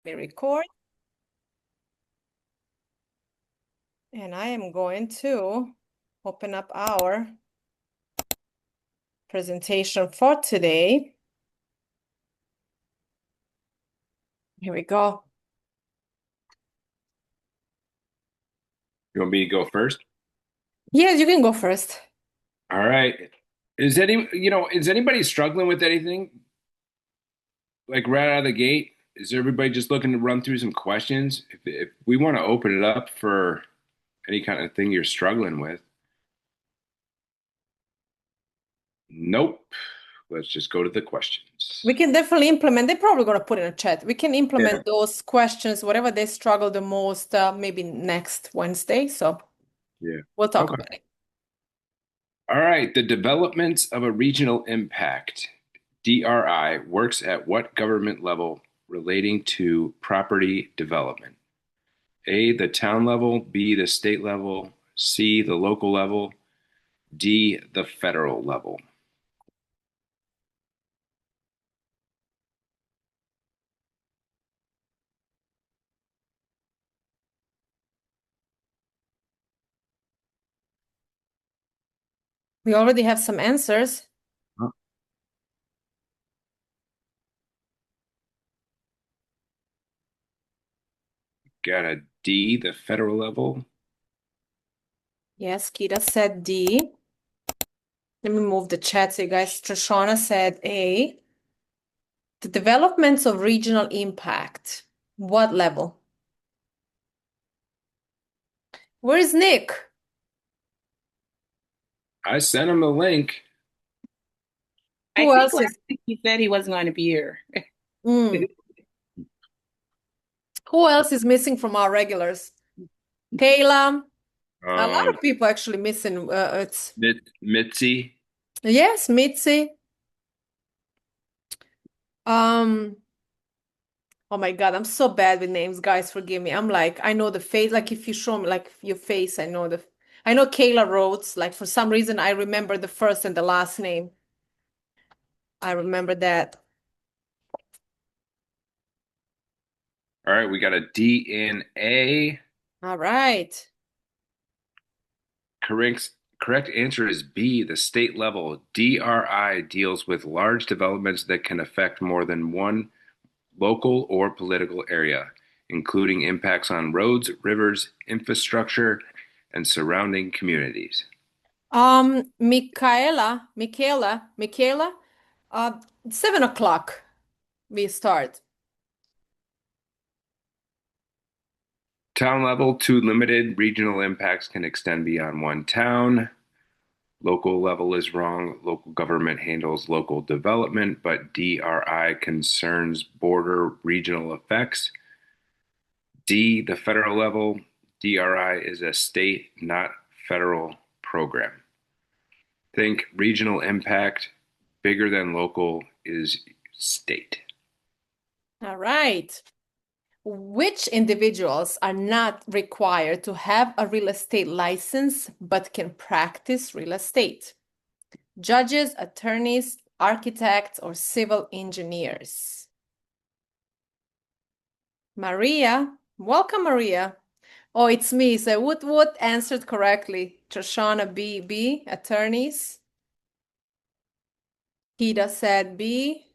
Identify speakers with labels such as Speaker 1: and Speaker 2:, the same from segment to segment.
Speaker 1: me record. And I am going to open up our presentation for today. Here we go.
Speaker 2: You want me to go first?
Speaker 1: Yes, you can go first.
Speaker 2: All right. Is anybody struggling with anything like right out of the gate? Is everybody just looking to run through some questions? If we want to open it up for any kind of thing you're struggling with, nope. Let's just go to the questions.
Speaker 1: We can definitely implement, they're probably going to put in a chat. We can
Speaker 2: Yeah.
Speaker 1: implement those questions, whatever they struggle the most, maybe next Wednesday. So
Speaker 2: Yeah.
Speaker 1: we'll talk
Speaker 2: Okay.
Speaker 1: about it.
Speaker 2: All right. The developments of a regional impact, DRI, works at what government level relating to property development? A, the town level, B, the state level, C, the local level, D, the federal level.
Speaker 1: We already have some answers.
Speaker 2: Oh, got a D, the federal level.
Speaker 1: Yes, Kita said D. Let me move the chat so you guys. Trishana said A. The developments of regional impact. What level? Where's Nick?
Speaker 2: I sent him a link.
Speaker 3: I
Speaker 1: Who
Speaker 3: think
Speaker 1: else
Speaker 3: last
Speaker 1: is
Speaker 3: week he said he wasn't going to be here.
Speaker 1: mm, who else is missing from our regulars? Kayla. A lot
Speaker 2: Um,
Speaker 1: of people actually missing. It's
Speaker 2: Mitzi.
Speaker 1: yes, Mitzi. Um, oh my God, I'm so bad with names, guys. Forgive me. I'm like, I know the face. Like if you show me like your face, I know Kayla Rhodes. Like for some reason, I remember the first and the last name. I remember that.
Speaker 2: All right, we got a D in A.
Speaker 1: All right.
Speaker 2: Correct answer is B, the state level. DRI deals with large developments that can affect more than one local or political area, including impacts on roads, rivers, infrastructure, and surrounding communities.
Speaker 1: Michaela, uh, 7 o'clock we start.
Speaker 2: Town level, too limited. Regional impacts can extend beyond one town. Local level is wrong. Local government handles local development, but DRI concerns border regional effects. D, the federal level. DRI is a state, not federal program. Think regional impact, bigger than local is state.
Speaker 1: All right. Which individuals are not required to have a real estate license but can practice real estate? Judges, attorneys, architects, or civil engineers? Maria, welcome, Maria. Oh, it's me. So what answered correctly? Trishana B, attorneys. Kita said B.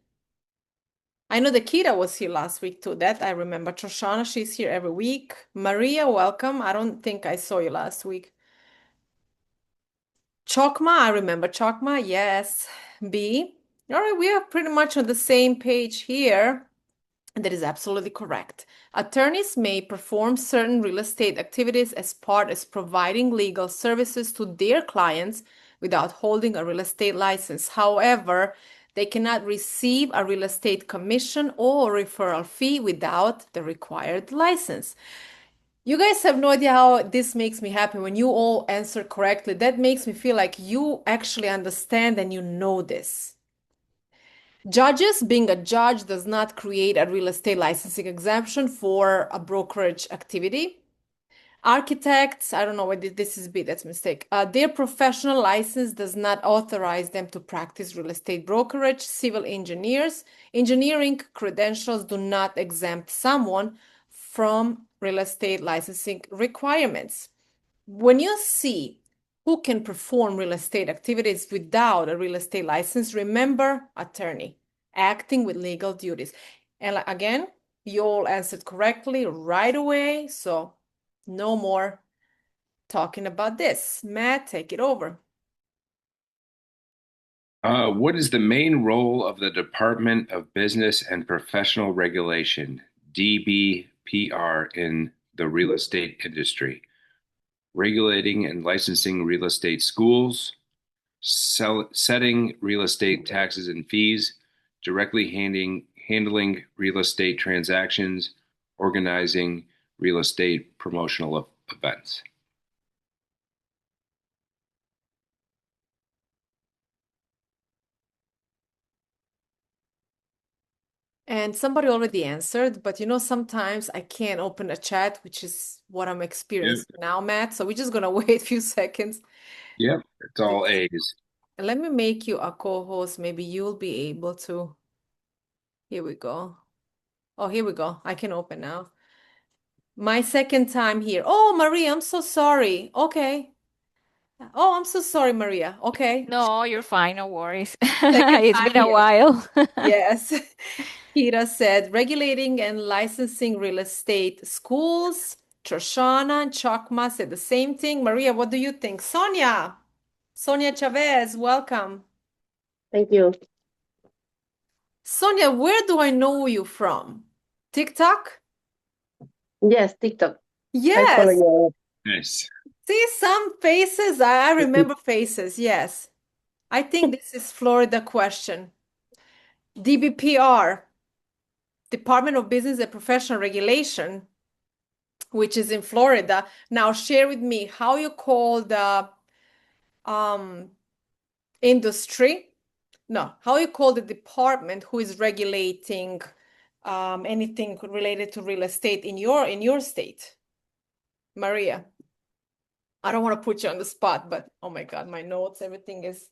Speaker 1: I know that Kita was here last week too. That I remember. Trishana, she's here every week. Maria, welcome. I don't think I saw you last week. Chokma, I remember Chokma. Yes. B. All right, we are pretty much on the same page here. That is absolutely correct. Attorneys may perform certain real estate activities as part of providing legal services to their clients without holding a real estate license. However, they cannot receive a real estate commission or referral fee without the required license. You guys have no idea how this makes me happy when you all answer correctly. That makes me feel like you actually understand and you know this. Judges, being a judge does not create a real estate licensing exemption for a brokerage activity. Architects, I don't know what this is B, that's a mistake. Their professional license does not authorize them to practice real estate brokerage. Civil engineers, engineering credentials do not exempt someone from real estate licensing requirements. When you see who can perform real estate activities without a real estate license, remember attorney, acting with legal duties. And again, you all answered correctly right away, so no more talking about this. Matt, take it over.
Speaker 2: What is the main role of the Department of Business and Professional Regulation, DBPR, in the real estate industry? Regulating and licensing real estate schools, setting real estate taxes and fees, directly handling real estate transactions, organizing real estate promotional events.
Speaker 1: And somebody already answered, but sometimes I can't open a chat, which is what I'm
Speaker 2: Yep.
Speaker 1: experiencing now, Matt. So we're just gonna wait a few seconds.
Speaker 2: Yep. It's all A's.
Speaker 1: Let me make you a co-host. Maybe you'll be able to. Here we go. Oh, here we go. I can open now. My second time here. Oh, Maria, I'm so sorry. Okay. Oh, I'm so sorry, Maria. Okay.
Speaker 4: No, you're fine, no worries.
Speaker 1: Second
Speaker 4: It's
Speaker 1: time
Speaker 4: been a
Speaker 1: here.
Speaker 4: while.
Speaker 1: Yes. Kira said regulating and licensing real estate schools. Troshana and Chakma said the same thing. Maria, what do you think? Sonia Chavez, welcome.
Speaker 5: Thank you.
Speaker 1: Sonia, where do I know you from? TikTok?
Speaker 5: Yes, TikTok. I follow
Speaker 1: Yes.
Speaker 5: you.
Speaker 2: Nice.
Speaker 1: See some faces. I remember faces. Yes. I think this is Florida question. DBPR, Department of Business and Professional Regulation, which is in Florida. Now share with me how you call the um industry. No, how you call the department who is regulating anything related to real estate in your state. Maria. I don't want to put you on the spot, but oh my God, my notes, everything is.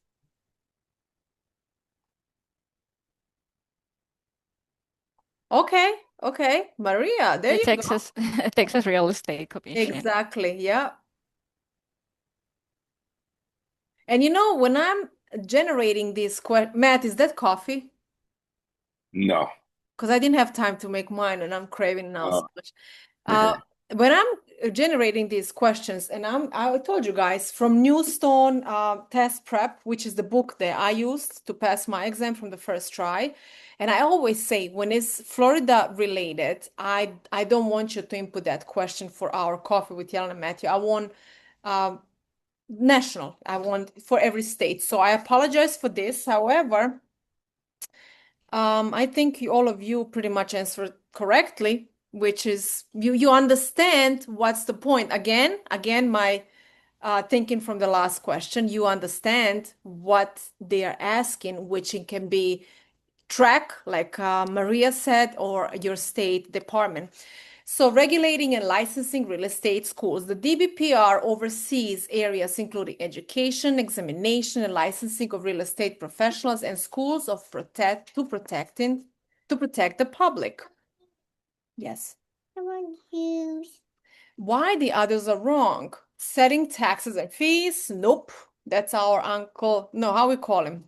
Speaker 1: Okay, okay. Maria, there
Speaker 4: The
Speaker 1: you go.
Speaker 4: Texas Texas Real Estate Commission.
Speaker 1: Exactly, yeah. And when I'm generating this Matt, is that coffee?
Speaker 2: No.
Speaker 1: Because I didn't have time to make mine and I'm craving now
Speaker 2: Uh,
Speaker 1: so much. When I'm generating these questions, and I told you guys from Newstone Test Prep, which is the book that I used to pass my exam from the first try. And I always say when it's Florida related, I don't want you to input that question for our coffee with Jelena and Matthew. I want national. I want for every state. So I apologize for this. However, I think all of you pretty much answered correctly, which is you understand what's the point. Again, my thinking from the last question, you understand what they are asking, which it can be track, like Maria said, or your state department. So regulating and licensing real estate schools, the DBPR oversees areas including education, examination, and licensing of real estate professionals and schools to protect the public. Yes. Why the others are wrong? Setting taxes and fees? Nope. That's our uncle. No, how we call him?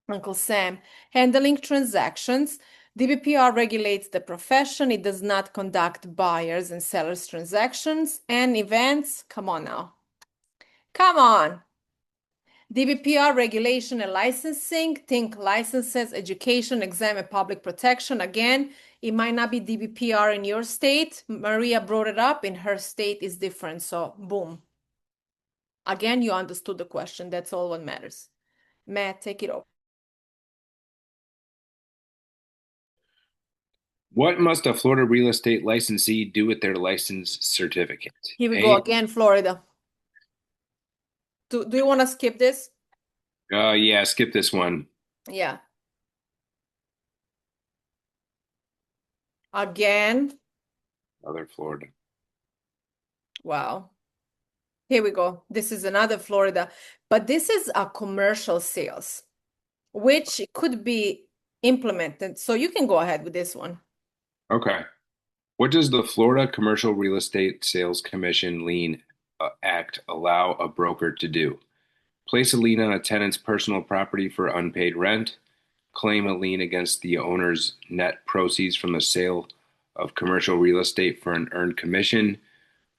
Speaker 1: Uncle Sam. Handling transactions. DBPR regulates the profession. It does not conduct buyers and sellers transactions and events. Come on now. Come on. DBPR regulation and licensing. Think licenses, education, exam, and public protection. Again, it might not be DBPR in your state. Maria brought it up. In her state is different. So boom. Again, you understood the question. That's all what matters. Matt, take it over.
Speaker 2: what must a Florida real estate licensee do with their license certificate?
Speaker 1: Here we go
Speaker 2: A,
Speaker 1: again, Florida. Do you want to skip this?
Speaker 2: yeah, skip this one.
Speaker 1: Yeah. Again.
Speaker 2: Other Florida.
Speaker 1: Wow. Here we go. This is another Florida, but this is a commercial sales, which could be implemented. So you can go ahead with this one.
Speaker 2: Okay. What does the Florida Commercial Real Estate Sales Commission lien Act allow a broker to do? Place a lien on a tenant's personal property for unpaid rent, claim a lien against the owner's net proceeds from the sale of commercial real estate for an earned commission,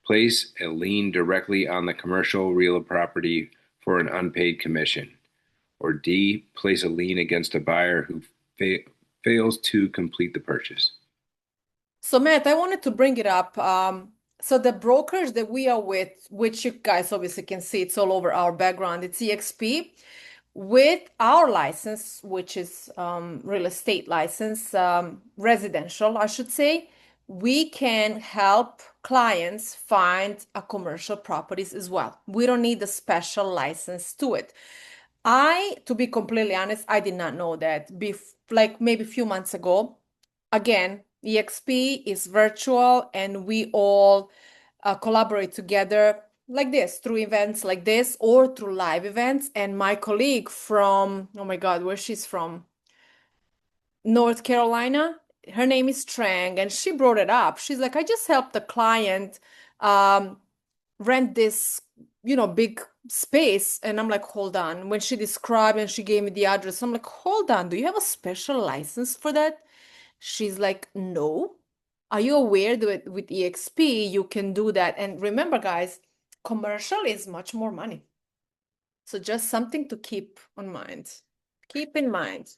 Speaker 2: place a lien directly on the commercial real property for an unpaid commission, or D, place a lien against a buyer who fails to complete the purchase.
Speaker 1: So Matt, I wanted to bring it up. So the brokers that we are with, which you guys obviously can see, it's all over our background, it's EXP. With our license, which is real estate license, residential, I should say, we can help clients find a commercial properties as well. We don't need a special license to it. To be completely honest, I did not know that. Like maybe a few months ago, again, EXP is virtual and we all collaborate together like this through events like this or through live events. And my colleague from, oh my God, where she's from? North Carolina. Her name is Trang, and she brought it up. She's like, I just helped the client um, rent this, big space. And I'm like, hold on. When she described and she gave me the address, I'm like, hold on, do you have a special license for that? She's like, no. Are you aware that with EXP you can do that? And remember, guys, commercial is much more money. So just something to keep on mind. Keep in mind.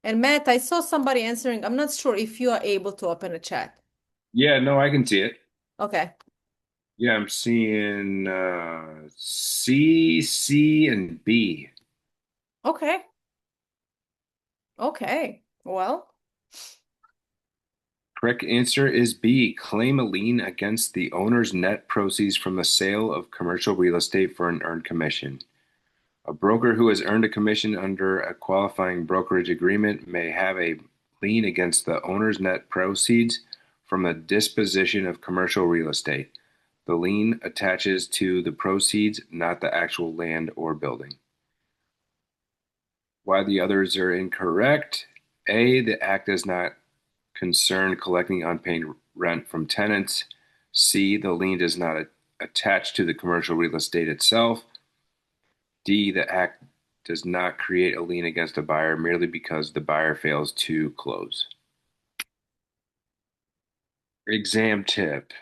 Speaker 1: And Matt, I saw somebody answering. I'm not sure if you are able to open a chat.
Speaker 2: Yeah, no, I can see it.
Speaker 1: Okay.
Speaker 2: Yeah, I'm seeing C, C, and B.
Speaker 1: Okay. Okay. Well,
Speaker 2: Correct answer is B. Claim a lien against the owner's net proceeds from the sale of commercial real estate for an earned commission. A broker who has earned a commission under a qualifying brokerage agreement may have a lien against the owner's net proceeds from the disposition of commercial real estate. The lien attaches to the proceeds, not the actual land or building. Why the others are incorrect. A, the act does not concern collecting unpaid rent from tenants. C, the lien does not attach to the commercial real estate itself. D, the act does not create a lien against a buyer merely because the buyer fails to close. Exam tip.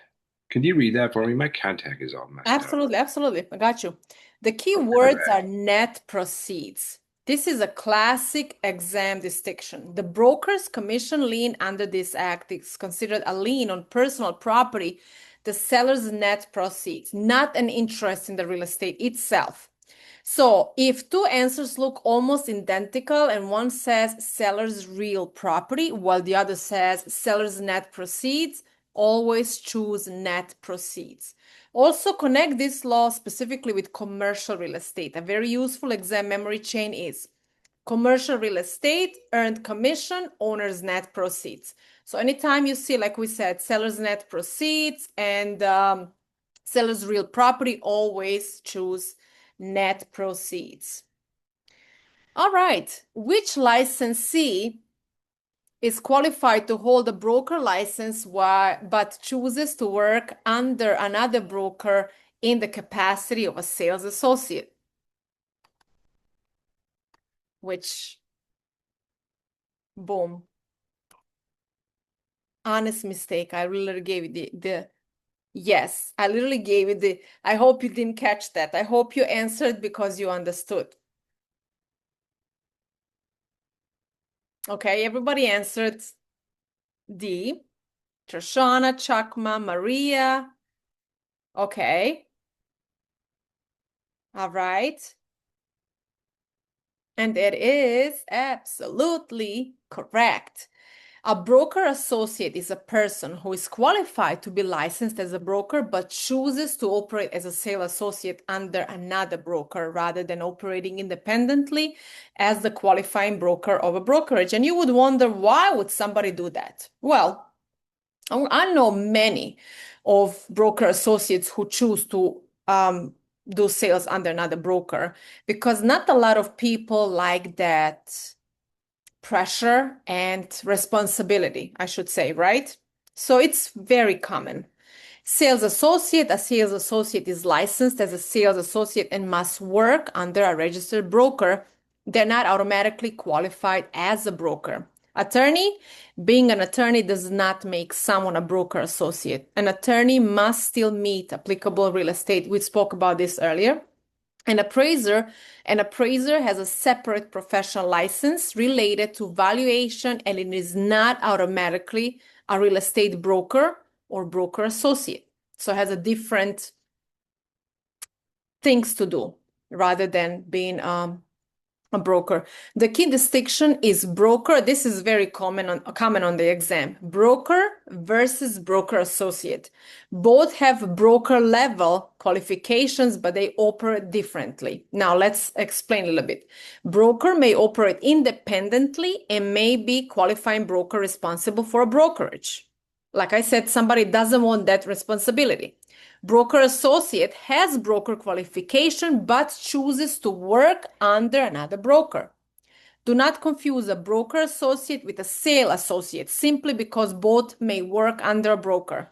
Speaker 2: Can you read that for me? My contact is all messed up.
Speaker 1: absolutely. I got you. The key
Speaker 2: Okay.
Speaker 1: words are net proceeds. This is a classic exam distinction. The broker's commission lien under this act is considered a lien on personal property, the seller's net proceeds, not an interest in the real estate itself. So if two answers look almost identical and one says seller's real property while the other says seller's net proceeds, always choose net proceeds. Also connect this law specifically with commercial real estate. A very useful exam memory chain is commercial real estate, earned commission, owner's net proceeds. So anytime you see, like we said, seller's net proceeds and seller's real property, always choose net proceeds. All right, which licensee is qualified to hold a broker license but chooses to work under another broker in the capacity of a sales associate? Which, boom. Honest mistake. I literally gave you the yes, I literally gave you I hope you didn't catch that. I hope you answered because you understood. Okay, everybody answered D. Trishana, Chakma, Maria. Okay. All right. And it is absolutely correct. A broker associate is a person who is qualified to be licensed as a broker but chooses to operate as a sales associate under another broker rather than operating independently as the qualifying broker of a brokerage. And you would wonder, why would somebody do that? Well, I know many of broker associates who choose to do sales under another broker, because not a lot of people like that pressure and responsibility, I should say, right? So it's very common. A sales associate is licensed as a sales associate and must work under a registered broker. They're not automatically qualified as a broker. Attorney, being an attorney does not make someone a broker associate. An attorney must still meet applicable real estate. We spoke about this earlier. An appraiser has a separate professional license related to valuation, and it is not automatically a real estate broker or broker associate. So it has a different things to do rather than being a broker. The key distinction is broker. This is very common on the exam. Broker versus broker associate. Both have broker level qualifications, but they operate differently. Now let's explain a little bit. Broker may operate independently and may be qualifying broker responsible for a brokerage. Like I said, somebody doesn't want that responsibility. Broker associate has broker qualification but chooses to work under another broker. Do not confuse a broker associate with a sale associate simply because both may work under a broker.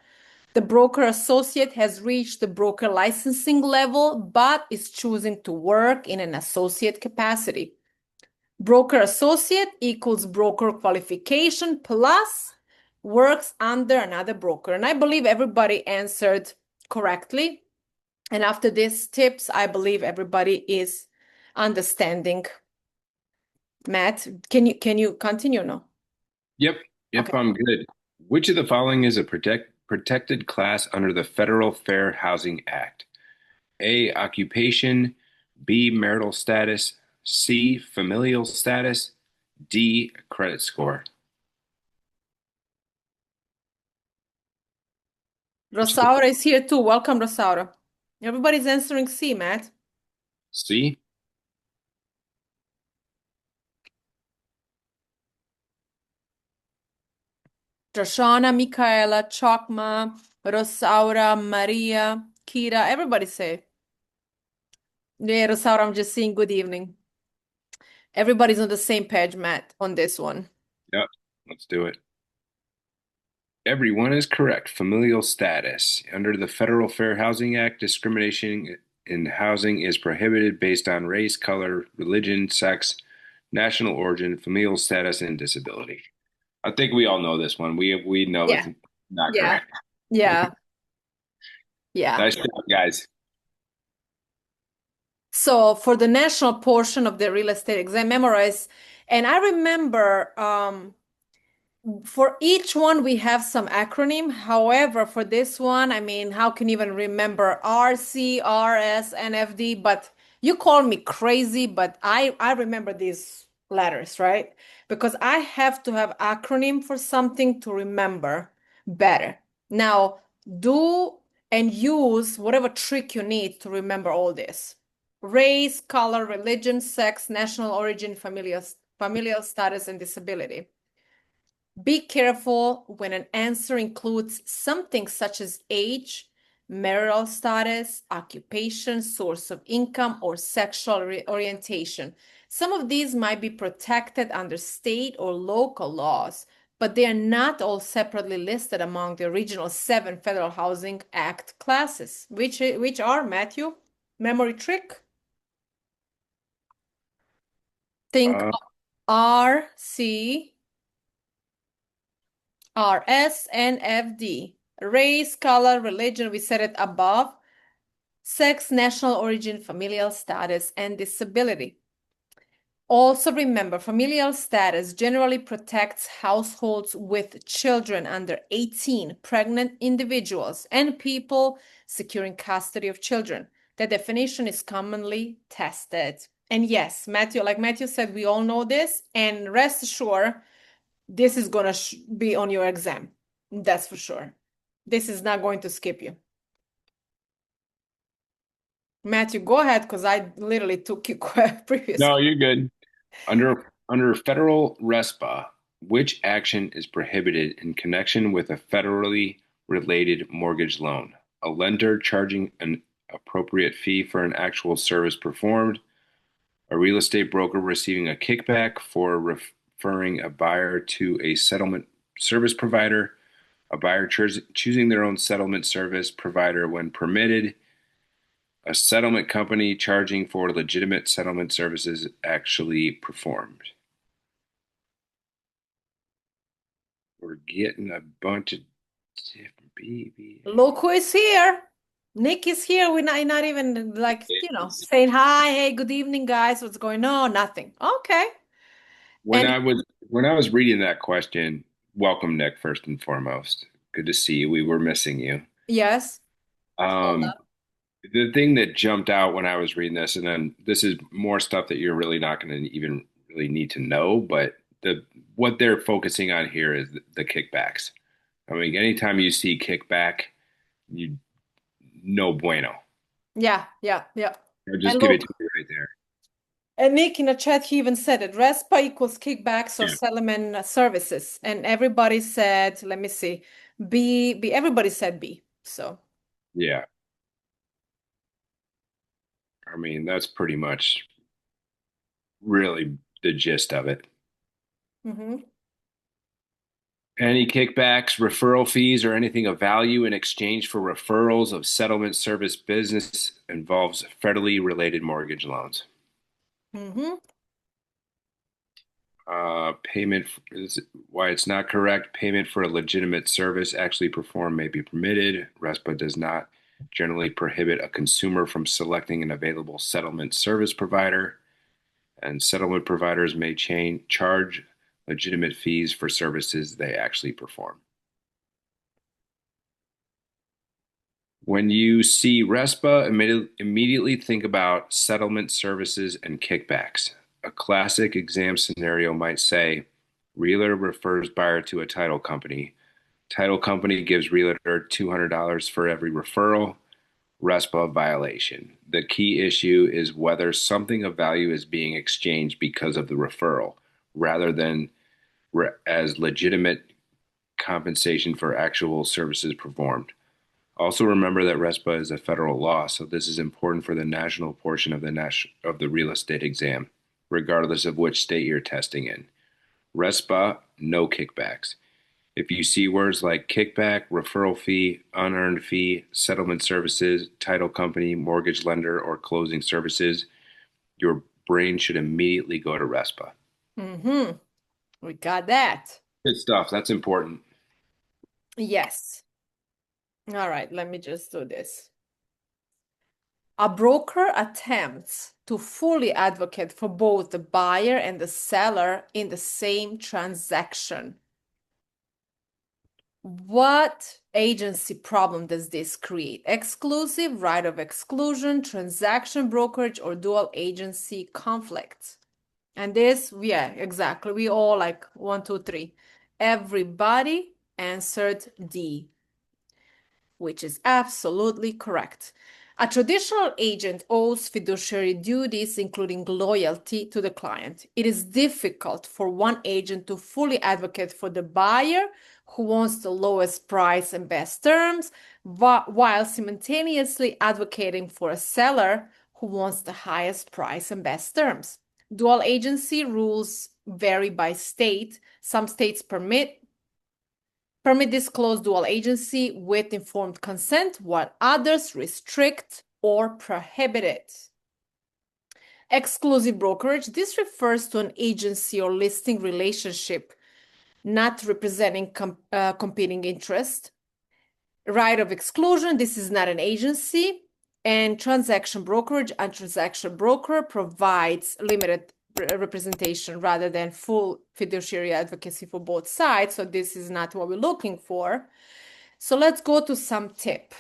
Speaker 1: The broker associate has reached the broker licensing level but is choosing to work in an associate capacity. Broker associate equals broker qualification plus works under another broker. And I believe everybody answered correctly. And after these tips, I believe everybody is understanding. Matt, can you continue now?
Speaker 2: Yep,
Speaker 1: Okay.
Speaker 2: I'm good. Which of the following is a protected class under the Federal Fair Housing Act? A, occupation, B, marital status, C, familial status, D, credit score.
Speaker 1: Rosaura is here too. Welcome, Rosaura. Everybody's answering C, Matt.
Speaker 2: C?
Speaker 1: Joshana, Michaela, Chokma, Rosaura, Maria, Kira, everybody say. Yeah, Rosaura, I'm just saying good evening. Everybody's on the same page, Matt, on this one.
Speaker 2: Yep, let's do it. Everyone is correct. Familial status. Under the Federal Fair Housing Act, discrimination in housing is prohibited based on race, color, religion, sex, national origin, familial status, and disability. I think we all know this one. We know
Speaker 1: Yeah.
Speaker 2: it's not
Speaker 1: Yeah.
Speaker 2: correct.
Speaker 1: Yeah. Yeah.
Speaker 2: Nice job, guys.
Speaker 1: So for the national portion of the real estate exam, memorize. And I remember for each one we have some acronym. However, for this one, I mean, how can you even remember RC, RS, NFD? But you call me crazy, but I remember these letters, right? Because I have to have acronym for something to remember better. Now, do and use whatever trick you need to remember all this. Race, color, religion, sex, national origin, familial status, and disability. Be careful when an answer includes something such as age, marital status, occupation, source of income, or sexual orientation. Some of these might be protected under state or local laws, but they are not all separately listed among the original 7 Federal Housing Act classes, which are, Matthew? Memory trick? Think R, C, RS, and FD. Race, color, religion, we said it above. Sex, national origin, familial status, and disability. Also remember, familial status generally protects households with children under 18, pregnant individuals, and people securing custody of children. The definition is commonly tested. And yes, Matthew, like Matthew said, we all know this, and rest assured, this is going to be on your exam. That's for sure. This is not going to skip you. Matthew, go ahead, because I literally took you previously.
Speaker 2: No, you're good. Under federal RESPA, which action is prohibited in connection with a federally related mortgage loan. A lender charging an appropriate fee for an actual service performed. A real estate broker receiving a kickback for referring a buyer to a settlement service provider. A buyer choosing their own settlement service provider when permitted. A settlement company charging for legitimate settlement services actually performed. We're getting a bunch of different BB.
Speaker 1: Look who is here. Nick is here. We're not even like, saying hi, hey, good evening, guys. What's going on? Nothing. Okay.
Speaker 2: When I was reading that question, welcome Nick first and foremost. Good to see you. We were missing you.
Speaker 1: Yes. Hold
Speaker 2: Um,
Speaker 1: up.
Speaker 2: the thing that jumped out when I was reading this, and then this is more stuff that you're really not going to even really need to know, but what they're focusing on here is the kickbacks. I mean, anytime you see kickback, you no bueno.
Speaker 1: Yeah.
Speaker 2: I'll just
Speaker 1: And
Speaker 2: give it
Speaker 1: look,
Speaker 2: to you right there.
Speaker 1: and Nick in the chat, he even said it. RESPA equals kickbacks or
Speaker 2: Yeah.
Speaker 1: settlement services. And everybody said, let me see, B, everybody said B. So,
Speaker 2: Yeah. I mean, that's pretty much really the gist of it.
Speaker 1: mhm.
Speaker 2: Any kickbacks, referral fees, or anything of value in exchange for referrals of settlement service business involves federally related mortgage loans.
Speaker 1: Mhm.
Speaker 2: Payment is why it's not correct. Payment for a legitimate service actually performed may be permitted. RESPA does not generally prohibit a consumer from selecting an available settlement service provider, and settlement providers may charge legitimate fees for services they actually perform. When you see RESPA, immediately think about settlement services and kickbacks. A classic exam scenario might say, Realtor refers buyer to a title company. Title company gives Realtor $200 for every referral. RESPA violation. The key issue is whether something of value is being exchanged because of the referral, rather than as legitimate compensation for actual services performed. Also remember that RESPA is a federal law, so this is important for the national portion of the real estate exam, regardless of which state you're testing in. RESPA, no kickbacks. If you see words like kickback, referral fee, unearned fee, settlement services, title company, mortgage lender, or closing services, your brain should immediately go to RESPA.
Speaker 1: Mhm. We got that.
Speaker 2: Good stuff. That's important.
Speaker 1: Yes. All right, let me just do this. A broker attempts to fully advocate for both the buyer and the seller in the same transaction. What agency problem does this create? Exclusive, right of exclusion, transaction brokerage, or dual agency conflict? And this, yeah, exactly. We all like 1, 2, 3. Everybody answered D, which is absolutely correct. A traditional agent owes fiduciary duties, including loyalty to the client. It is difficult for one agent to fully advocate for the buyer who wants the lowest price and best terms, while simultaneously advocating for a seller who wants the highest price and best terms. Dual agency rules vary by state. Some states permit disclose dual agency with informed consent, while others restrict or prohibit it. Exclusive brokerage, this refers to an agency or listing relationship not representing competing interest. Right of exclusion, this is not an agency. And transaction brokerage, a transaction broker provides limited representation rather than full fiduciary advocacy for both sides. So this is not what we're looking for. So let's go to some tip.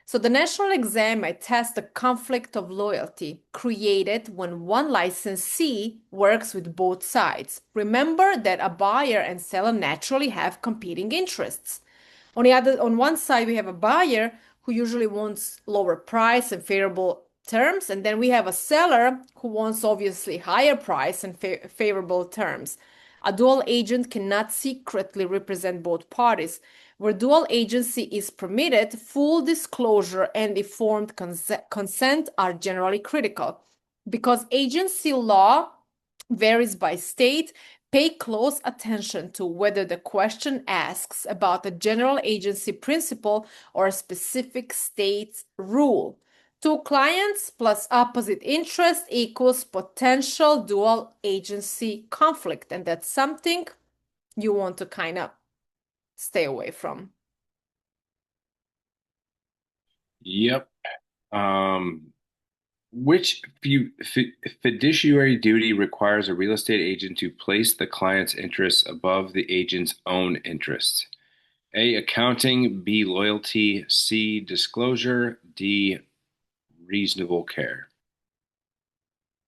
Speaker 1: So the national exam might test the conflict of loyalty created when one licensee works with both sides. Remember that a buyer and seller naturally have competing interests. On one side, we have a buyer who usually wants lower price and favorable terms, and then we have a seller who wants obviously higher price and favorable terms. A dual agent cannot secretly represent both parties. Where dual agency is permitted, full disclosure and informed consent are generally critical. Because agency law varies by state, pay close attention to whether the question asks about a general agency principle or a specific state's rule. Two clients plus opposite interest equals potential dual agency conflict, and that's something you want to kind of stay away from.
Speaker 2: Yep. Which fiduciary duty requires a real estate agent to place the client's interests above the agent's own interests? A, accounting, B, loyalty, C, disclosure, D, reasonable care.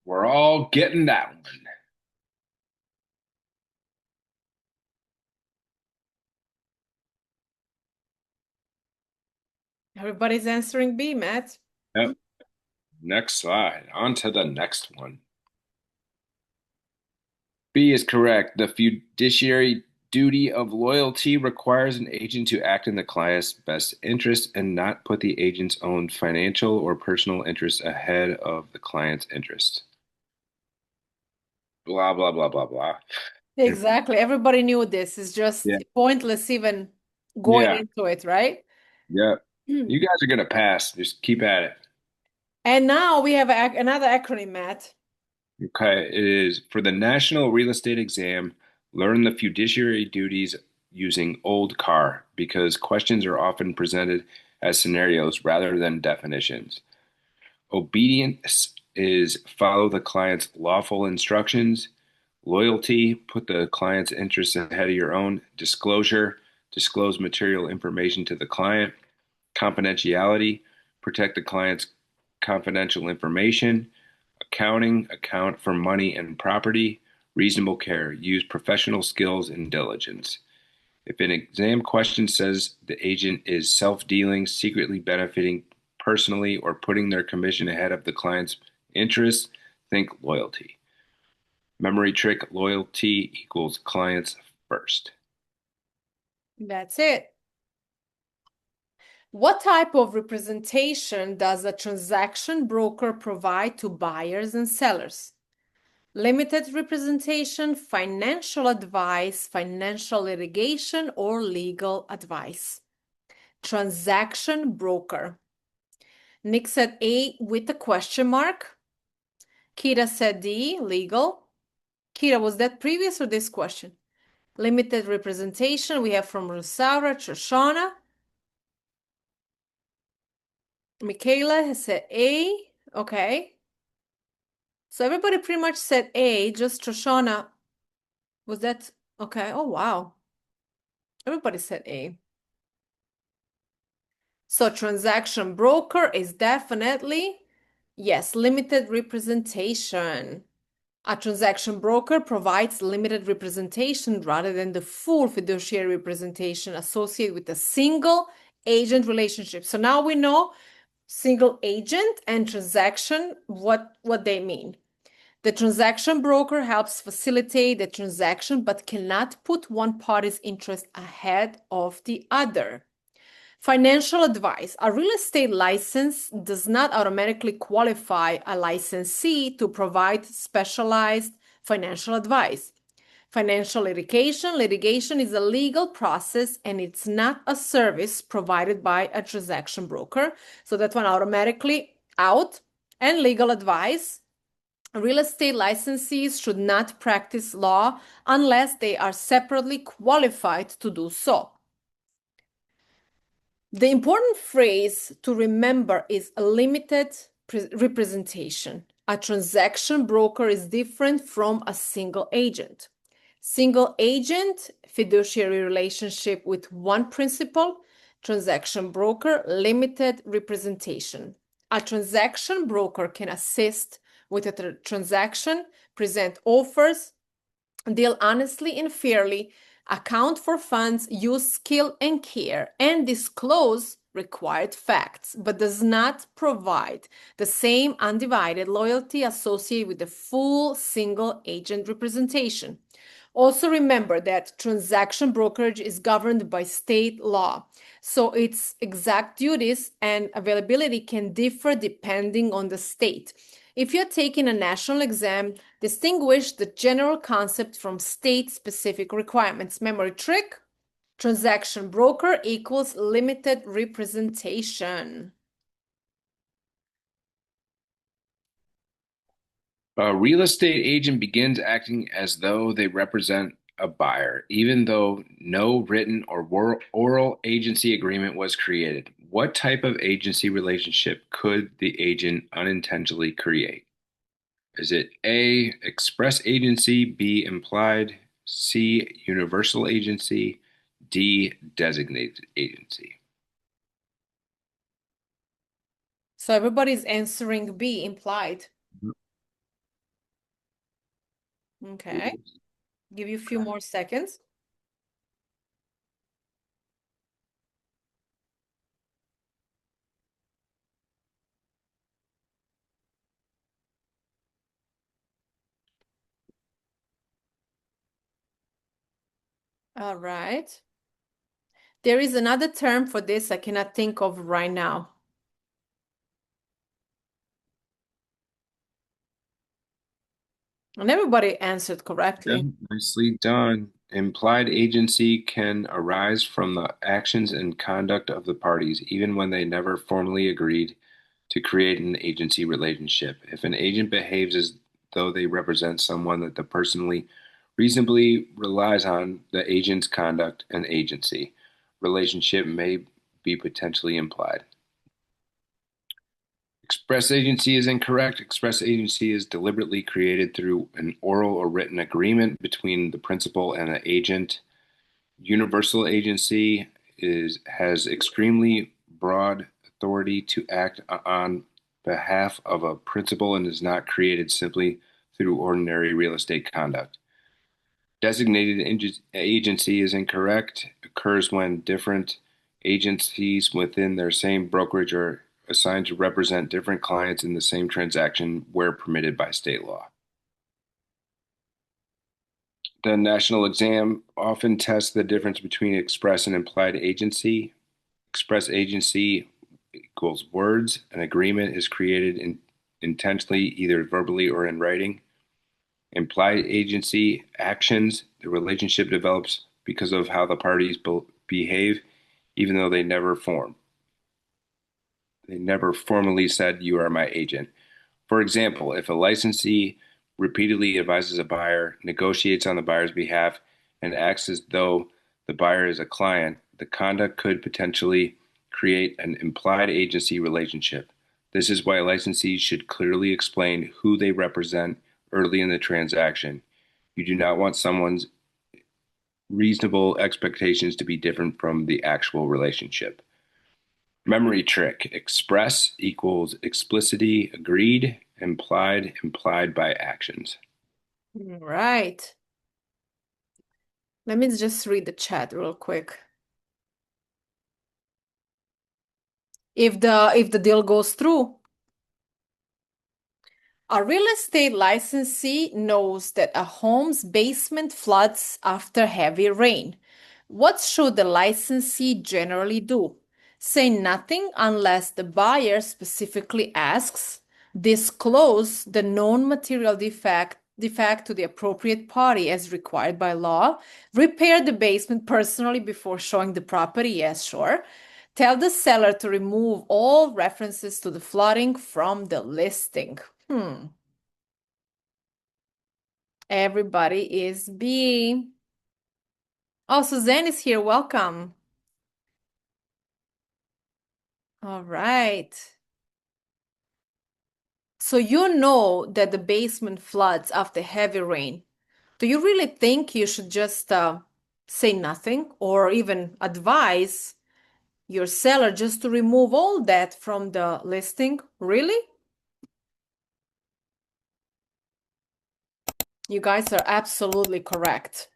Speaker 2: We're all getting that one.
Speaker 1: Everybody's answering B, Matt.
Speaker 2: Yep. Next slide. On to the next one. B is correct. The fiduciary duty of loyalty requires an agent to act in the client's best interest and not put the agent's own financial or personal interests ahead of the client's interest. Blah, blah, blah, blah, blah.
Speaker 1: Exactly. Everybody knew this. It's just
Speaker 2: Yeah.
Speaker 1: pointless even going
Speaker 2: Yeah.
Speaker 1: into it, right?
Speaker 2: Yeah. You guys are going to pass. Just keep at it.
Speaker 1: And now we have another acronym, Matt.
Speaker 2: Okay. It is for the National Real Estate Exam, learn the fiduciary duties using old car because questions are often presented as scenarios rather than definitions. Obedience is follow the client's lawful instructions. Loyalty, put the client's interests ahead of your own. Disclosure, disclose material information to the client. Confidentiality, protect the client's confidential information. Accounting, account for money and property. Reasonable care, use professional skills and diligence. If an exam question says the agent is self-dealing, secretly benefiting personally, or putting their commission ahead of the client's interests, think loyalty. Memory trick, loyalty equals clients first.
Speaker 1: That's it. What type of representation does a transaction broker provide to buyers and sellers? Limited representation, financial advice, financial litigation, or legal advice? Transaction broker. Nick said A with a question mark. Kira said D, legal. Kira, was that previous or this question? Limited representation, we have from Rosaura, Shoshana. Michaela has said A. Okay. So everybody pretty much said A, just Shoshana. Was that okay? Oh, wow. Everybody said A. So transaction broker is definitely, yes, limited representation. A transaction broker provides limited representation rather than the full fiduciary representation associated with a single agent relationship. So now we know single agent and transaction, what they mean. The transaction broker helps facilitate the transaction but cannot put one party's interest ahead of the other. Financial advice. A real estate license does not automatically qualify a licensee to provide specialized financial advice. Financial litigation is a legal process and it's not a service provided by a transaction broker. So that one automatically out. And legal advice. Real estate licensees should not practice law unless they are separately qualified to do so. The important phrase to remember is a limited representation. A transaction broker is different from a single agent. Single agent, fiduciary relationship with one principal, transaction broker, limited representation. A transaction broker can assist with a transaction, present offers, deal honestly and fairly, account for funds, use skill and care, and disclose required facts, but does not provide the same undivided loyalty associated with the full single agent representation. Also remember that transaction brokerage is governed by state law. So its exact duties and availability can differ depending on the state. If you're taking a national exam, distinguish the general concept from state-specific requirements. Memory trick, transaction broker equals limited representation.
Speaker 2: A real estate agent begins acting as though they represent a buyer, even though no written or oral agency agreement was created. What type of agency relationship could the agent unintentionally create? Is it A, express agency, B, implied, C, universal agency, D, designated agency?
Speaker 1: So everybody's answering B, implied. Okay, give you a few more seconds. All right. There is another term for this I cannot think of right now. And everybody answered correctly.
Speaker 2: Yeah, nicely done. Implied agency can arise from the actions and conduct of the parties, even when they never formally agreed to create an agency relationship. If an agent behaves as though they represent someone that the personally reasonably relies on, the agent's conduct and agency relationship may be potentially implied. Express agency is incorrect. Express agency is deliberately created through an oral or written agreement between the principal and the agent. Universal agency has extremely broad authority to act on behalf of a principal and is not created simply through ordinary real estate conduct. Designated agency is incorrect, occurs when different agencies within their same brokerage are assigned to represent different clients in the same transaction where permitted by state law. The national exam often tests the difference between express and implied agency. Express agency equals words. An agreement is created intentionally, either verbally or in writing. Implied agency actions, the relationship develops because of how the parties behave, even though they never form. They never formally said, "You are my agent." For example, if a licensee repeatedly advises a buyer, negotiates on the buyer's behalf, and acts as though the buyer is a client, the conduct could potentially create an implied agency relationship. This is why licensees should clearly explain who they represent early in the transaction. You do not want someone's reasonable expectations to be different from the actual relationship. Memory trick. Express equals explicitly agreed, implied by actions.
Speaker 1: Right. Let me just read the chat real quick. If the deal goes through, a real estate licensee knows that a home's basement floods after heavy rain. What should the licensee generally do? Say nothing unless the buyer specifically asks. Disclose the known material defect to the appropriate party as required by law. Repair the basement personally before showing the property. Yes, sure. Tell the seller to remove all references to the flooding from the listing. Everybody is B. Oh, Suzanne is here. Welcome. All right. So you know that the basement floods after heavy rain. Do you really think you should just say nothing or even advise your seller just to remove all that from the listing? Really? You guys are absolutely correct.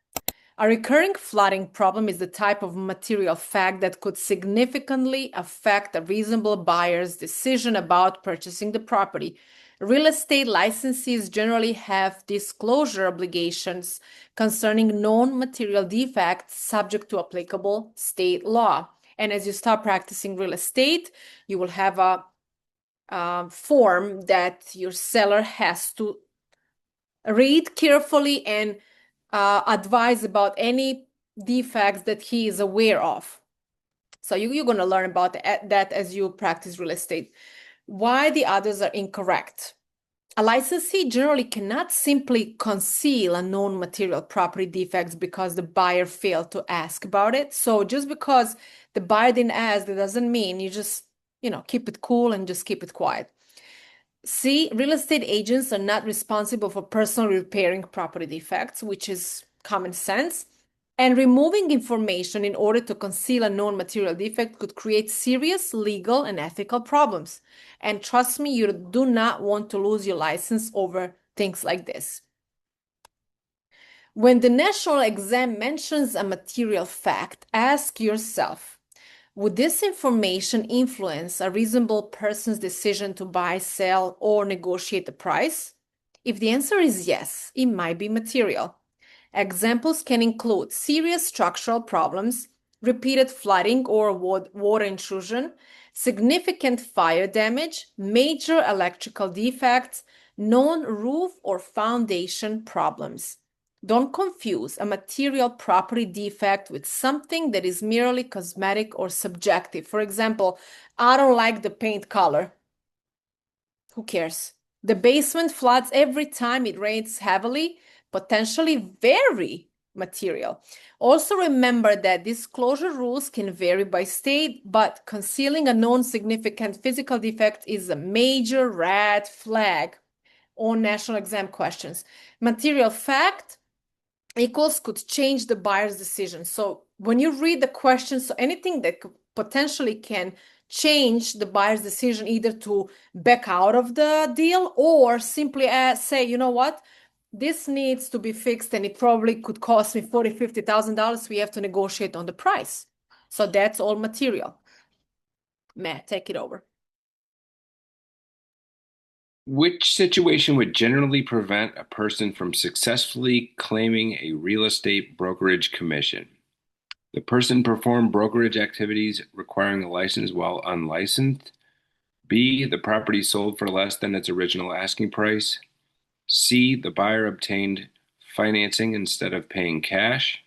Speaker 1: A recurring flooding problem is the type of material fact that could significantly affect a reasonable buyer's decision about purchasing the property. Real estate licensees generally have disclosure obligations concerning known material defects subject to applicable state law. And as you start practicing real estate, you will have a form that your seller has to read carefully and advise about any defects that he is aware of. So you're going to learn about that as you practice real estate. Why the others are incorrect. A licensee generally cannot simply conceal a known material property defects because the buyer failed to ask about it. So just because the buyer didn't ask, that doesn't mean you just, keep it cool and just keep it quiet. C, real estate agents are not responsible for personally repairing property defects, which is common sense. And removing information in order to conceal a known material defect could create serious legal and ethical problems. And trust me, you do not want to lose your license over things like this. When the national exam mentions a material fact, ask yourself, would this information influence a reasonable person's decision to buy, sell, or negotiate the price? If the answer is yes, it might be material. Examples can include serious structural problems, repeated flooding or water intrusion, significant fire damage, major electrical defects, known roof or foundation problems. Don't confuse a material property defect with something that is merely cosmetic or subjective. For example, I don't like the paint color. Who cares? The basement floods every time it rains heavily, potentially very material. Also remember that disclosure rules can vary by state, but concealing a known significant physical defect is a major red flag on national exam questions. Material fact equals could change the buyer's decision. So when you read the questions, so anything that potentially can change the buyer's decision either to back out of the deal or simply say, you know what, this needs to be fixed and it probably could cost me $40,000, $50,000. We have to negotiate on the price. So that's all material. Matt, take it over.
Speaker 2: Which situation would generally prevent a person from successfully claiming a real estate brokerage commission? The person performed brokerage activities requiring a license while unlicensed. B, the property sold for less than its original asking price. C, the buyer obtained financing instead of paying cash.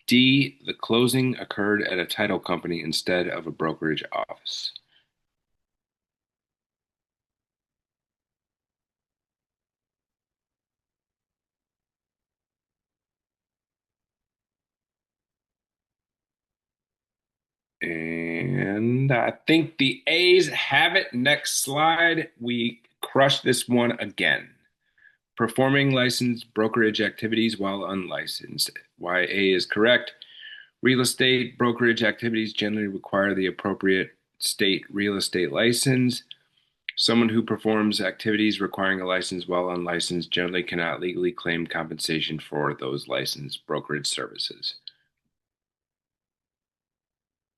Speaker 2: D, the closing occurred at a title company instead of a brokerage office. And I think the A's have it. Next slide. We crushed this one again. Performing licensed brokerage activities while unlicensed. Why A is correct. Real estate brokerage activities generally require the appropriate state real estate license. Someone who performs activities requiring a license while unlicensed generally cannot legally claim compensation for those licensed brokerage services.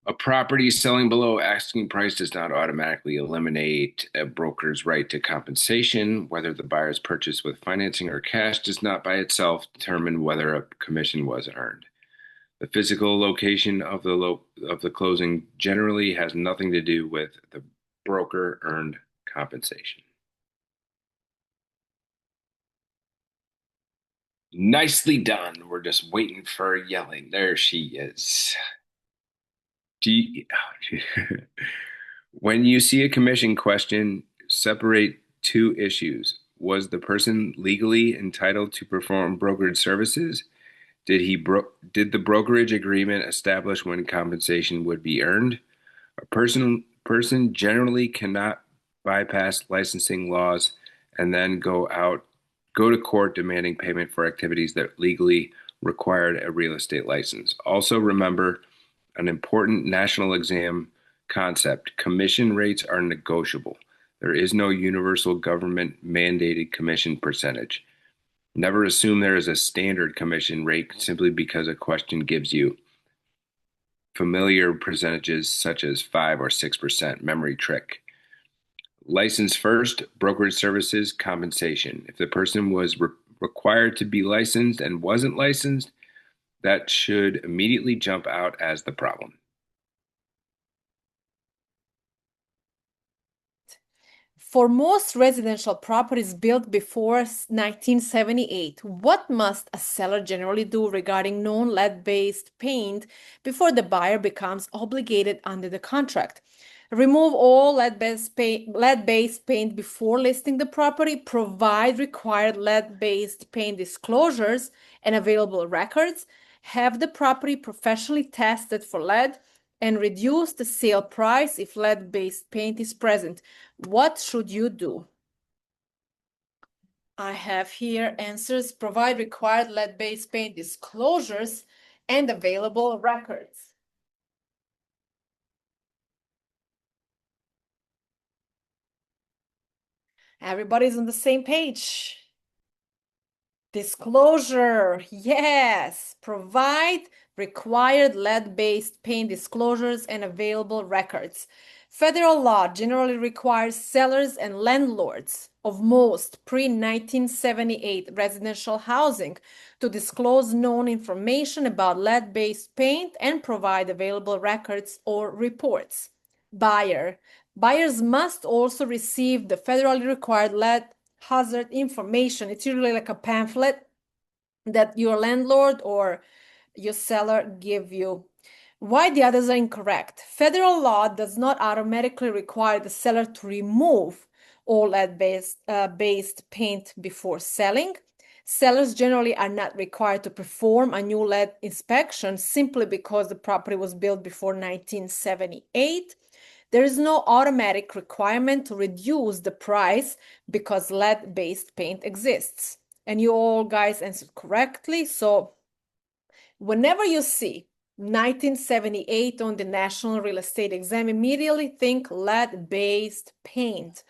Speaker 2: A property selling below asking price does not automatically eliminate a broker's right to compensation. Whether the buyer is purchased with financing or cash does not by itself determine whether a commission was earned. The physical location of the closing generally has nothing to do with the broker earned compensation. Nicely done. We're just waiting for yelling. There she is. When you see a commission question, separate two issues. Was the person legally entitled to perform brokerage services? Did the brokerage agreement establish when compensation would be earned? A person generally cannot bypass licensing laws and then go to court demanding payment for activities that legally required a real estate license. Also remember an important national exam concept. Commission rates are negotiable. There is no universal government mandated commission percentage. Never assume there is a standard commission rate simply because a question gives you familiar percentages such as 5 or 6%. Memory trick. License first, brokerage services, compensation. If the person was required to be licensed and wasn't licensed, that should immediately jump out as the problem.
Speaker 1: For most residential properties built before 1978, what must a seller generally do regarding non-lead-based paint before the buyer becomes obligated under the contract? Remove all lead-based paint before listing the property, provide required lead-based paint disclosures and available records, have the property professionally tested for lead, and reduce the sale price if lead-based paint is present. What should you do? I have here answers. Provide required lead-based paint disclosures and available records. Everybody's on the same page. Disclosure, yes. Provide required lead-based paint disclosures and available records. Federal law generally requires sellers and landlords of most pre-1978 residential housing to disclose known information about lead-based paint and provide available records or reports. Buyers must also receive the federally required lead hazard information. It's usually like a pamphlet that your landlord or your seller give you. Why the others are incorrect? Federal law does not automatically require the seller to remove all lead-based paint before selling. Sellers generally are not required to perform a new lead inspection simply because the property was built before 1978. There is no automatic requirement to reduce the price because lead-based paint exists. And you all guys answered correctly. So whenever you see 1978 on the National Real Estate Exam, immediately think lead-based paint.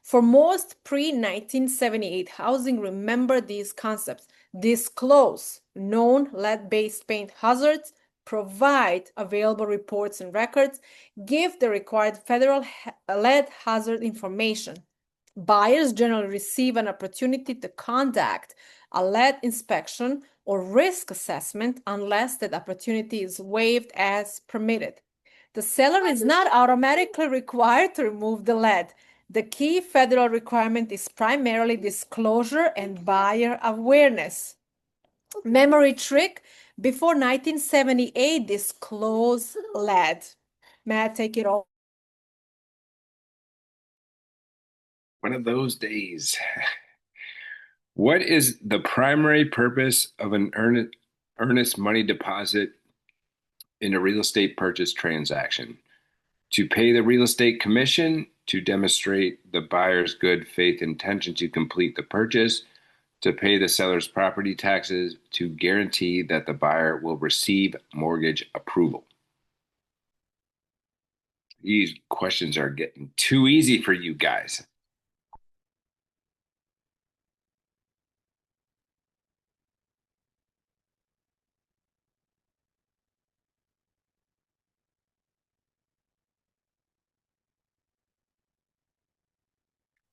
Speaker 1: For most pre-1978 housing, remember these concepts. Disclose known lead-based paint hazards, provide available reports and records, give the required federal lead hazard information. Buyers generally receive an opportunity to conduct a lead inspection or risk assessment unless that opportunity is waived as permitted. The seller is not automatically required to remove the lead. The key federal requirement is primarily disclosure and buyer awareness. Memory trick, before 1978, disclose lead. May I take it all?
Speaker 2: One of those days. What is the primary purpose of an earnest money deposit in a real estate purchase transaction? To pay the real estate commission, to demonstrate the buyer's good faith intention to complete the purchase, to pay the seller's property taxes, to guarantee that the buyer will receive mortgage approval. These questions are getting too easy for you guys.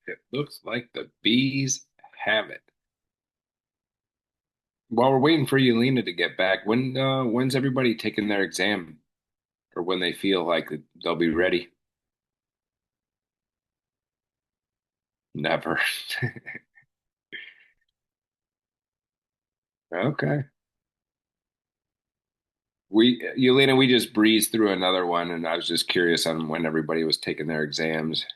Speaker 2: It looks like the bees have it. While we're waiting for Jelena to get back, when's everybody taking their exam, or when they feel like they'll be ready? Never. Okay. Jelena, we just breezed through another one, and I was just curious on when everybody was taking their exams.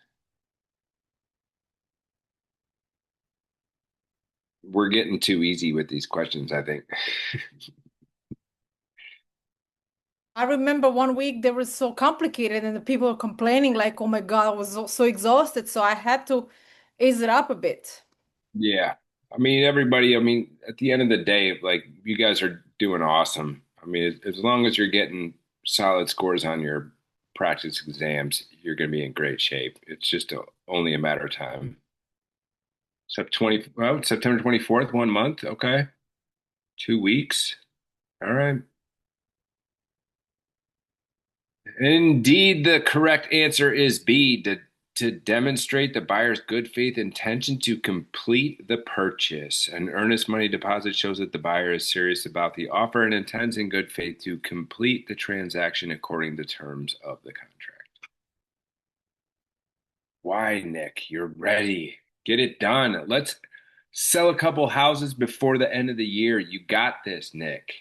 Speaker 2: We're getting too easy with these questions, I think.
Speaker 1: I remember one week they were so complicated and the people were complaining like, oh my God, I was so exhausted. So I had to ease it up a bit.
Speaker 2: Yeah. Everybody, at the end of the day, like, you guys are doing awesome. As long as you're getting solid scores on your practice exams, you're going to be in great shape. It's just only a matter of time. September 24th, 1 month. Okay. 2 weeks. All right. Indeed, the correct answer is B, to demonstrate the buyer's good faith intention to complete the purchase. An earnest money deposit shows that the buyer is serious about the offer and intends in good faith to complete the transaction according to terms of the contract. Why, Nick? You're ready. Get it done. Let's sell a couple houses before the end of the year. You got this, Nick.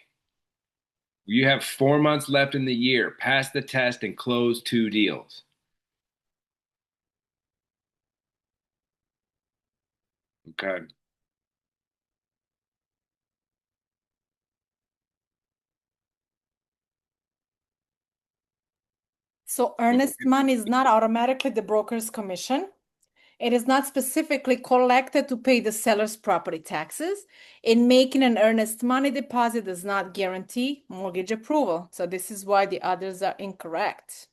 Speaker 2: You have 4 months left in the year. Pass the test and close 2 deals. Okay.
Speaker 1: So earnest money is not automatically the broker's commission. It is not specifically collected to pay the seller's property taxes. In making an earnest money deposit does not guarantee mortgage approval. So this is why the others are incorrect.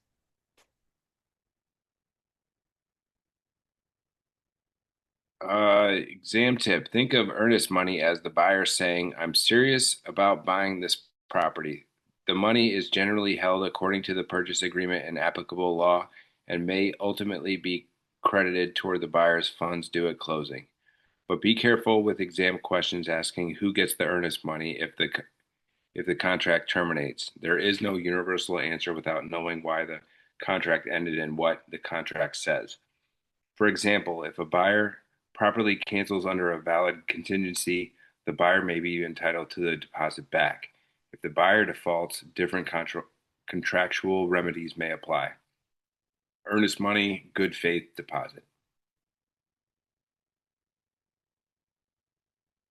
Speaker 2: Exam tip. Think of earnest money as the buyer saying, I'm serious about buying this property. The money is generally held according to the purchase agreement and applicable law and may ultimately be credited toward the buyer's funds due at closing. But be careful with exam questions asking who gets the earnest money if the contract terminates. There is no universal answer without knowing why the contract ended and what the contract says. For example, if a buyer properly cancels under a valid contingency, the buyer may be entitled to the deposit back. If the buyer defaults, different contractual remedies may apply. Earnest money, good faith deposit.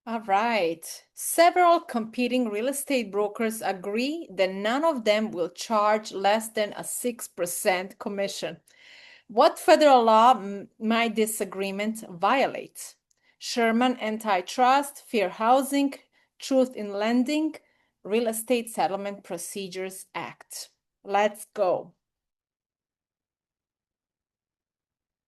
Speaker 1: All right. Several competing real estate brokers agree that none of them will charge less than a 6% commission. What federal law might this agreement violate? Sherman Antitrust, Fair Housing, Truth in Lending, Real Estate Settlement Procedures Act. Let's go.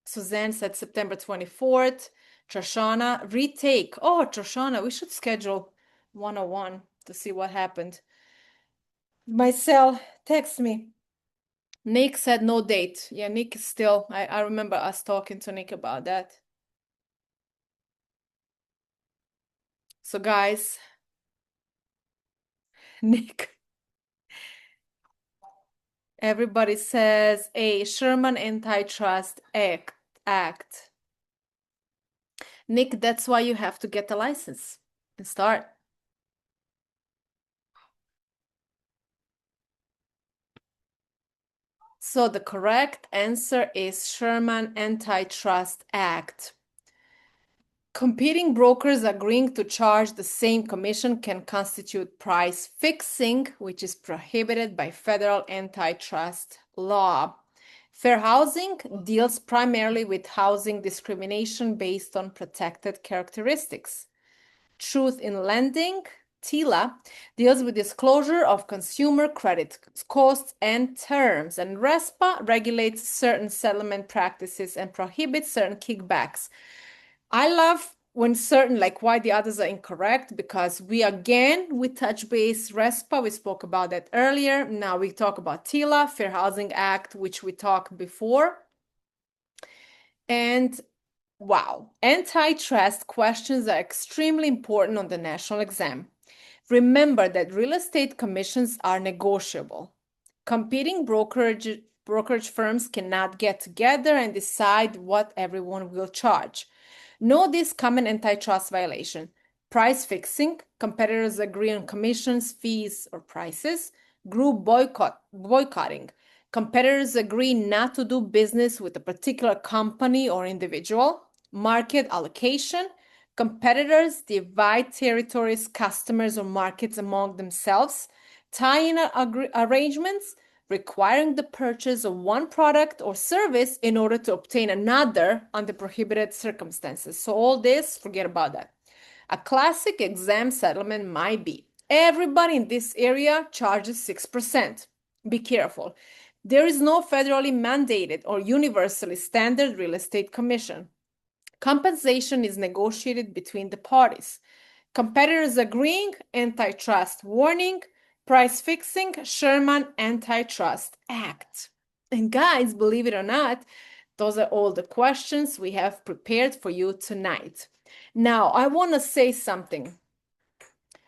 Speaker 1: Suzanne said September 24th. Trishana, retake. Oh, Trishana, we should schedule 101 to see what happened. Marcel, text me. Nick said no date. Yeah, Nick is still, I remember us talking to Nick about that. So guys, Nick, everybody says a Sherman Antitrust Act. Nick, that's why you have to get a license and start. So the correct answer is Sherman Antitrust Act. Competing brokers agreeing to charge the same commission can constitute price fixing, which is prohibited by federal antitrust law. Fair housing deals primarily with housing discrimination based on protected characteristics. Truth in lending, TILA, deals with disclosure of consumer credit costs and terms, and RESPA regulates certain settlement practices and prohibits certain kickbacks. I love when certain, like why the others are incorrect, because we touch base RESPA, we spoke about that earlier. Now we talk about TILA, Fair Housing Act, which we talked before. And wow, antitrust questions are extremely important on the national exam. Remember that real estate commissions are negotiable. Competing brokerage firms cannot get together and decide what everyone will charge. Know this common antitrust violation. Price fixing, competitors agree on commissions, fees, or prices. Group boycotting. Competitors agree not to do business with a particular company or individual. Market allocation. Competitors divide territories, customers, or markets among themselves. Tie-in arrangements requiring the purchase of one product or service in order to obtain another under prohibited circumstances. So all this, forget about that. A classic exam settlement might be everybody in this area charges 6%. Be careful. There is no federally mandated or universally standard real estate commission. Compensation is negotiated between the parties. Competitors agreeing, antitrust warning, price fixing, Sherman Antitrust Act. And guys, believe it or not, Those are all the questions we have prepared for you tonight. Now, I want to say something.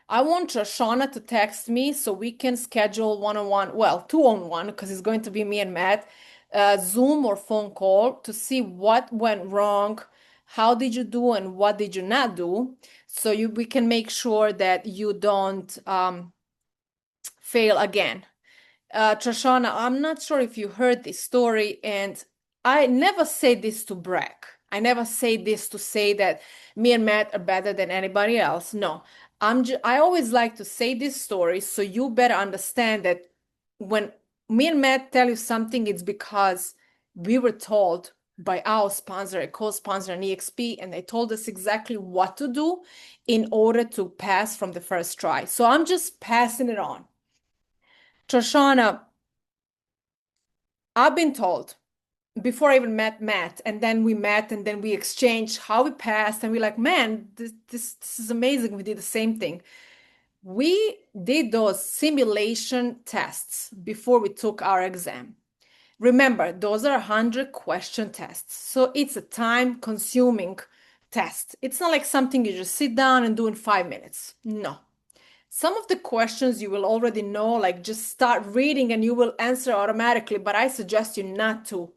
Speaker 1: I want Shoshana to text me so we can schedule one-on-one, well, two-on-one, because it's going to be me and Matt, Zoom or phone call to see what went wrong, how did you do, and what did you not do, so we can make sure that you don't fail again. Shoshana, I'm not sure if you heard this story, and I never say this to brag. I never say this to say that me and Matt are better than anybody else. No, I always like to say this story so you better understand that when me and Matt tell you something, it's because we were told by our sponsor, a co-sponsor, an EXP, and they told us exactly what to do in order to pass from the first try. So I'm just passing it on. Shoshana, I've been told before I even met Matt, and then we met and then we exchanged how we passed, and we're like, man, this is amazing. We did the same thing. We did those simulation tests before we took our exam. Remember, those are 100-question tests. So it's a time-consuming test. It's not like something you just sit down and do in 5 minutes. No. Some of the questions you will already know, like just start reading and you will answer automatically, but I suggest you not to,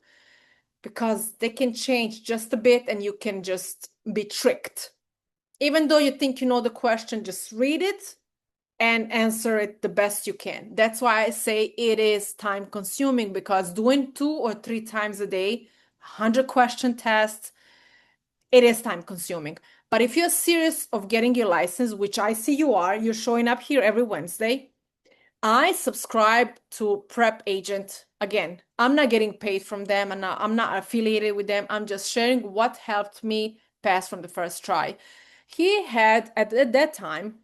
Speaker 1: because they can change just a bit and you can just be tricked. Even though you think you know the question, just read it and answer it the best you can. That's why I say it is time consuming, because doing 2 or 3 times a day, 100-question tests, it is time consuming. But if you're serious of getting your license, which I see you are, you're showing up here every Wednesday, I subscribe to Prep Agent. Again, I'm not getting paid from them and I'm not affiliated with them. I'm just sharing what helped me pass from the first try. He had at that time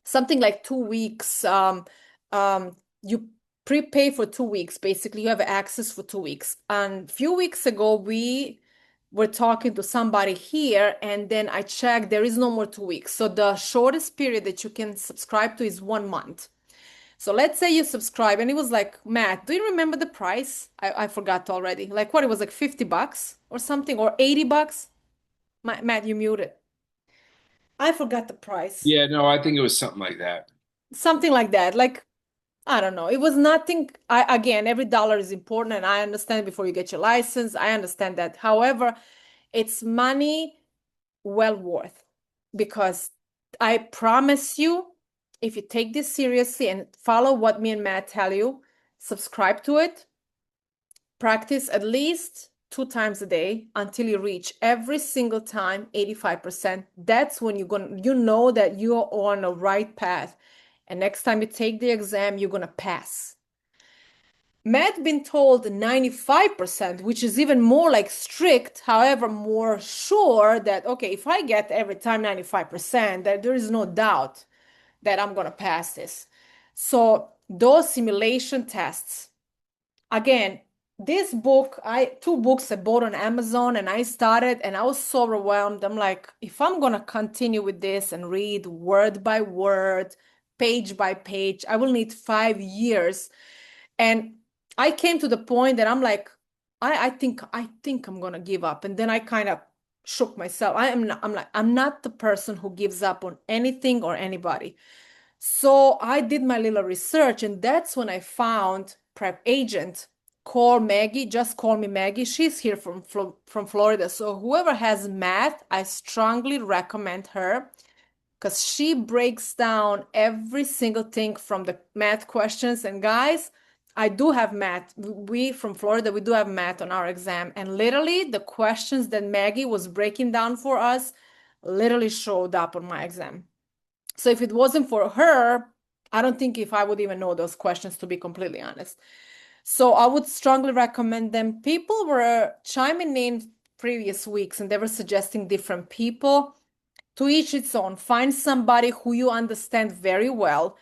Speaker 1: something like 2 weeks. You prepay for 2 weeks. Basically, you have access for 2 weeks. And a few weeks ago, we were talking to somebody here, and then I checked, there is no more 2 weeks. So the shortest period that you can subscribe to is 1 month. So let's say you subscribe, and it was like, Matt, do you remember the price? I forgot already. Like what, it was like $50 or something, or $80? Matt, you muted. I forgot the price.
Speaker 2: Yeah, no, I think it was something like that.
Speaker 1: Something like that. Like, I don't know. It was nothing. Again, every dollar is important, and I understand before you get your license. I understand that. However, it's money well worth, because I promise you, if you take this seriously and follow what me and Matt tell you, subscribe to it, practice at least 2 times a day until you reach every single time 85%. That's when you know that you're on the right path. And next time you take the exam, you're gonna pass. Matt been told 95%, which is even more like strict, however, more sure that, okay, if I get every time 95%, that there is no doubt that I'm going to pass this. So those simulation tests, again, this book, 2 books I bought on Amazon, and I started and I was so overwhelmed. I'm like, if I'm going to continue with this and read word by word, page by page, I will need 5 years. And I came to the point that I'm like, I think I'm gonna give up. And then I kind of shook myself. I'm not the person who gives up on anything or anybody. So I did my little research, and that's when I found Prep Agent. Call Maggie, just call me Maggie. She's here from Florida. So whoever has math, I strongly recommend her, because she breaks down every single thing from the math questions. And guys, I do have math. We from Florida, we do have math on our exam. And literally the questions that Maggie was breaking down for us literally showed up on my exam. So if it wasn't for her, I don't think if I would even know those questions, to be completely honest. So I would strongly recommend them. People were chiming in previous weeks and they were suggesting different people. To each its own. Find somebody who you understand very well.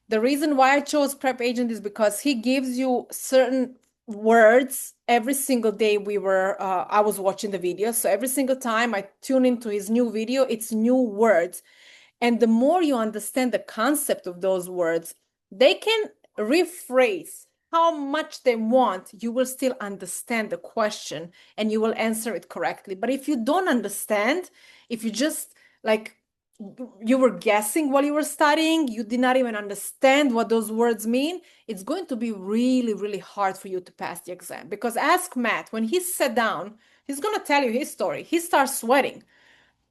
Speaker 1: The reason why I chose Prep Agent is because he gives you certain words every single day. I was watching the video, so every single time I tune into his new video, it's new words. And the more you understand the concept of those words, they can rephrase how much they want, you will still understand the question and you will answer it correctly. But if you don't understand, if you just like you were guessing while you were studying, you did not even understand what those words mean, it's going to be really, really hard for you to pass the exam. Because ask Matt, when he sat down, he's going to tell you his story. He starts sweating.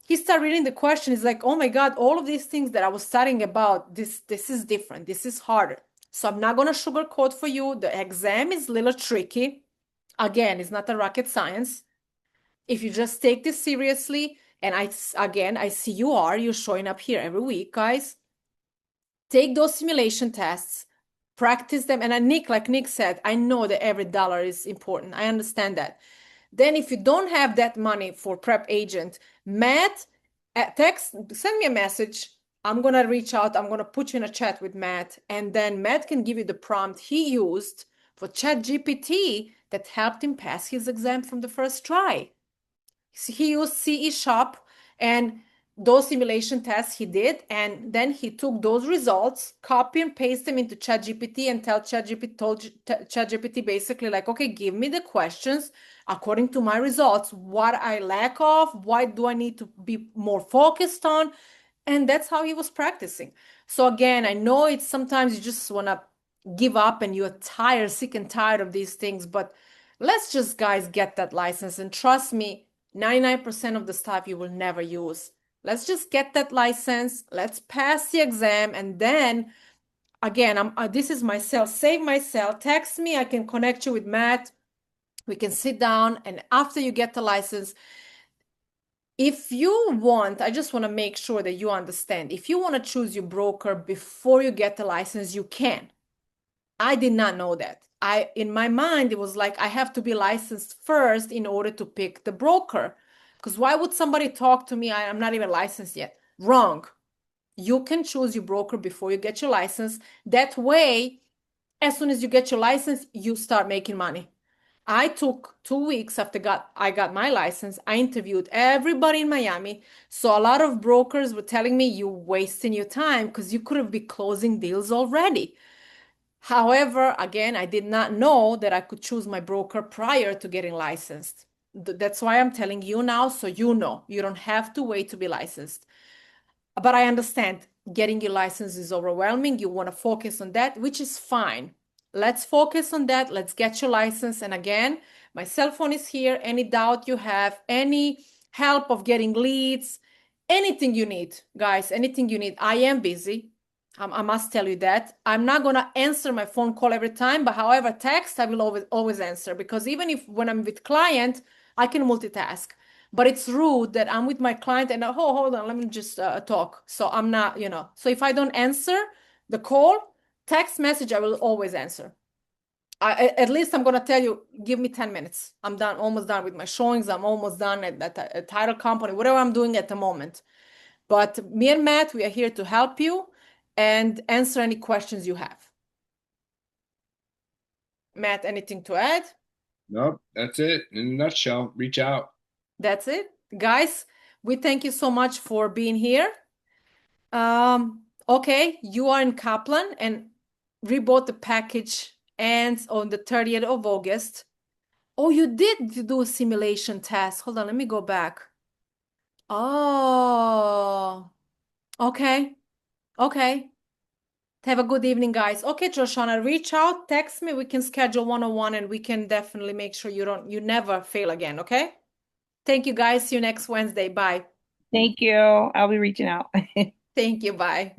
Speaker 1: He started reading the question. He's like, oh my God, all of these things that I was studying about, this is different. This is harder. So I'm not going to sugarcoat for you. The exam is a little tricky. Again, it's not a rocket science. If you just take this seriously, and I see you're showing up here every week, guys. Take those simulation tests, practice them. And like Nick said, I know that every dollar is important. I understand that. Then if you don't have that money for prep agent, Matt, send me a message. I'm going to reach out. I'm going to put you in a chat with Matt. And then Matt can give you the prompt he used for ChatGPT that helped him pass his exam from the first try. He used CE Shop and those simulation tests he did, and then he took those results, copy and paste them into ChatGPT, and told ChatGPT basically like, okay, give me the questions according to my results, what I lack of, what do I need to be more focused on, and that's how he was practicing. So again, I know it's sometimes you just want to give up and you're tired, sick and tired of these things, but let's just, guys, get that license, and trust me, 99% of the stuff you will never use. Let's just get that license. Let's pass the exam. And then again, this is my cell. Save my cell. Text me. I can connect you with Matt. We can sit down. And after you get the license, if you want, I just want to make sure that you understand. If you want to choose your broker before you get the license, you can. I did not know that. In my mind, it was like I have to be licensed first in order to pick the broker. Because why would somebody talk to me? I'm not even licensed yet. Wrong. You can choose your broker before you get your license. That way, as soon as you get your license, you start making money. I took 2 weeks after I got my license. I interviewed everybody in Miami. So a lot of brokers were telling me, you're wasting your time because you could have been closing deals already. However, again, I did not know that I could choose my broker prior to getting licensed. That's why I'm telling you now, so you know. You don't have to wait to be licensed. But I understand getting your license is overwhelming. You want to focus on that, which is fine. Let's focus on that. Let's get your license. And again, my cell phone is here. Any doubt you have, any help of getting leads, anything you need, guys, anything you need. I am busy. I must tell you that. I'm not going to answer my phone call every time, but however, text, I will always answer, because even if when I'm with client, I can multitask. But it's rude that I'm with my client and hold on, let me just talk. So I'm not, so if I don't answer the call, text message, I will always answer. At least I'm going to tell you, give me 10 minutes. I'm done, almost done with my showings. I'm almost done at a title company, whatever I'm doing at the moment. But me and Matt, we are here to help you and answer any questions you have. Matt, anything to add?
Speaker 2: Nope, that's it. In a nutshell, reach out.
Speaker 1: That's it. Guys, we thank you so much for being here. Okay, you are in Kaplan and rebought the package ends on the 30th of August. Oh, you did do a simulation test. Hold on, let me go back. Oh, okay. Okay. Have a good evening, guys. Okay, Joshana, reach out, text me. We can schedule one-on-one and we can definitely make sure you never fail again, okay? Thank you, guys. See you next Wednesday. Bye.
Speaker 3: Thank you. I'll be reaching out.
Speaker 1: Thank you. Bye.